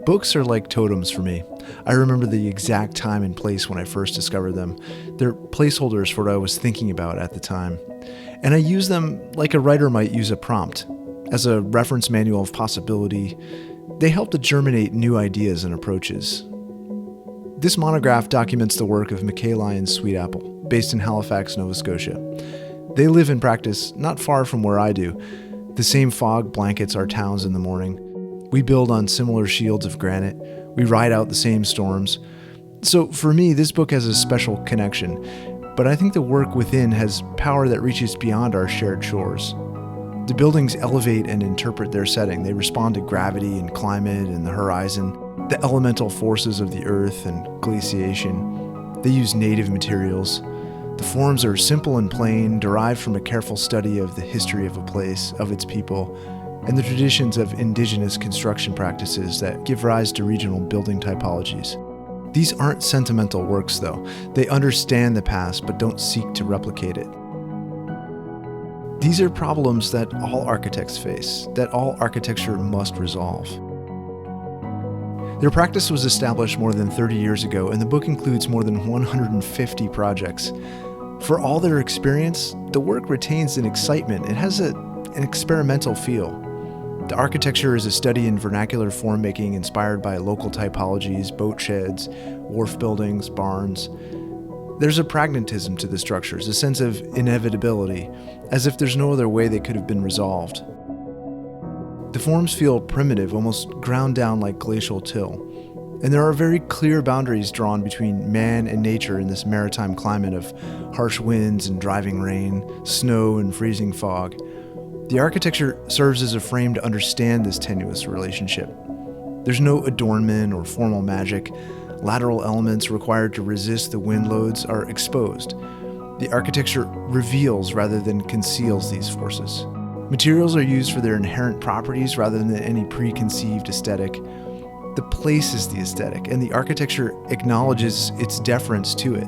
Books are like totems for me. I remember the exact time and place when I first discovered them. They're placeholders for what I was thinking about at the time. And I use them like a writer might use a prompt, as a reference manual of possibility. They help to germinate new ideas and approaches. This monograph documents the work of MacKay-Lyons Sweetapple, based in Halifax, Nova Scotia. They live and practice not far from where I do. The same fog blankets our towns in the morning. We build on similar shields of granite. We ride out the same storms. So for me, this book has a special connection, but I think the work within has power that reaches beyond our shared shores. The buildings elevate and interpret their setting. They respond to gravity and climate and the horizon, the elemental forces of the earth and glaciation. They use native materials. The forms are simple and plain, derived from a careful study of the history of a place, of its people, and the traditions of indigenous construction practices that give rise to regional building typologies. These aren't sentimental works, though. They understand the past but don't seek to replicate it. These are problems that all architects face, that all architecture must resolve. Their practice was established more than 30 years ago, and the book includes more than 150 projects. For all their experience, the work retains an excitement. It has an experimental feel. The architecture is a study in vernacular form making inspired by local typologies, boat sheds, wharf buildings, barns. There's a pragmatism to the structures, a sense of inevitability, as if there's no other way they could have been resolved. The forms feel primitive, almost ground down like glacial till. And there are very clear boundaries drawn between man and nature in this maritime climate of harsh winds and driving rain, snow and freezing fog. The architecture serves as a frame to understand this tenuous relationship. There's no adornment or formal magic. Lateral elements required to resist the wind loads are exposed. The architecture reveals rather than conceals these forces. Materials are used for their inherent properties rather than any preconceived aesthetic. The place is the aesthetic, and the architecture acknowledges its deference to it.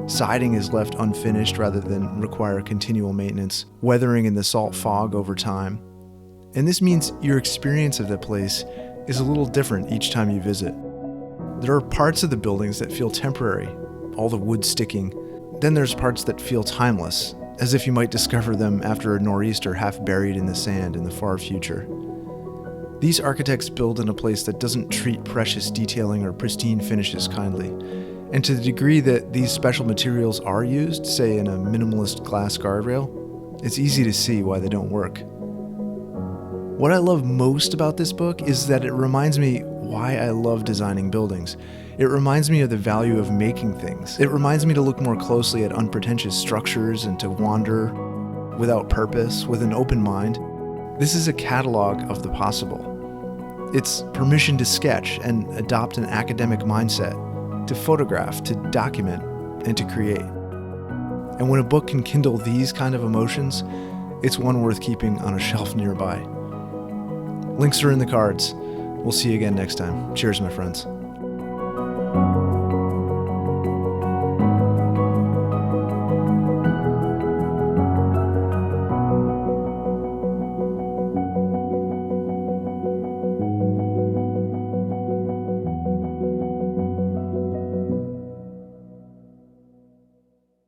Siding is left unfinished rather than require continual maintenance, weathering in the salt fog over time. And this means your experience of the place is a little different each time you visit. There are parts of the buildings that feel temporary, all the wood sticking. Then there's parts that feel timeless, as if you might discover them after a nor'easter half buried in the sand in the far future. These architects build in a place that doesn't treat precious detailing or pristine finishes kindly. And to the degree that these special materials are used, say in a minimalist glass guardrail, it's easy to see why they don't work. What I love most about this book is that it reminds me why I love designing buildings. It reminds me of the value of making things. It reminds me to look more closely at unpretentious structures and to wander without purpose, with an open mind. This is a catalog of the possible. It's permission to sketch and adopt an academic mindset, to photograph, to document, and to create. And when a book can kindle these kind of emotions, it's one worth keeping on a shelf nearby. Links are in the cards. We'll see you again next time. Cheers, my friends.